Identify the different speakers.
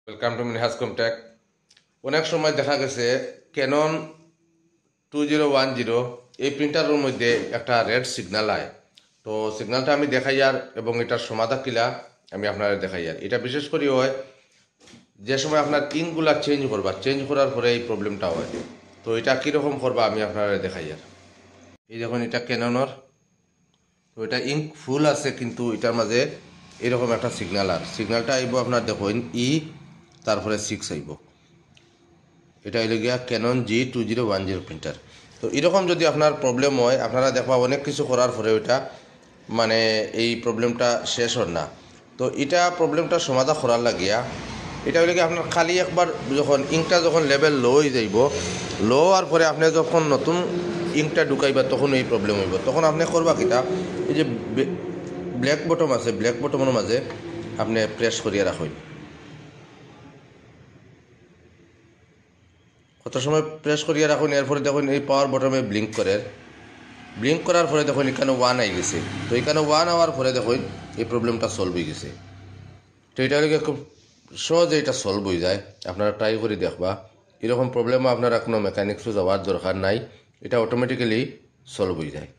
Speaker 1: Welcome to Minhaj কমটেক। অনেক সময় দেখা গেছে ক্যানন 2010 এই প্রিন্টারের মধ্যে একটা রেড সিগন্যাল আয়। তো সিগন্যালটা আমি দেখাই আর এবং এটার সমাধা কিলা আমি আপনারা দেখাই আর এটা বিশেষ করে হয় যে সময় আপনার ইঙ্কগুলা চেঞ্জ করার পরে এই প্রবলেমটা হয়। তো এটা কীরকম করবা আমি আপনারা দেখাই আর এই দেখুন এটা ক্যাননের। তো এটা ইঙ্ক ফুল আছে কিন্তু এটার মাঝে এরকম একটা সিগন্যালটা আইব আপনার দেখুন তারপরে 6 আইব। এটা হইল গিয়া ক্যানন G2010 প্রিন্টার। তো এরকম যদি আপনার প্রবলেম হয় আপনারা দেখবা অনেক কিছু করার পরে ওইটা মানে এই প্রবলেমটা শেষ হন না। তো এটা প্রবলেমটা সমাধান করার লাগিয়া এটা হইলে গিয়ে আপনার খালি একবার যখন ইঙ্কটা যখন লেভেল লো হয়ে যাইব, লো হওয়ার পরে আপনি যখন নতুন ইঙ্কটা ঢুকাইবা তখন এই প্রবলেম হইব। তখন আপনি করবা কিটা এই যে ব্ল্যাক বটম আছে, ব্ল্যাক বটমের মাঝে আপনি প্রেস করিয়া রাখুন। কত সময় প্রেস করিয়া রাখুন, এরপরে দেখুন এই পাওয়ার বটমে ব্লিঙ্ক করার পরে দেখুন এখানে 1 আই গেছে। তো এখানে 1 হওয়ার পরে দেখুন এই প্রবলেমটা সলভ হয়ে গেছে। তো এটা হলে খুব সহজে এটা সলভ হয়ে যায়। আপনারা ট্রাই করে দেখবা। এরকম প্রবলেমও আপনারা কোনো মেকানিক্সও যাওয়ার দরকার নাই, এটা অটোমেটিক্যালি সলভ হয়ে যায়।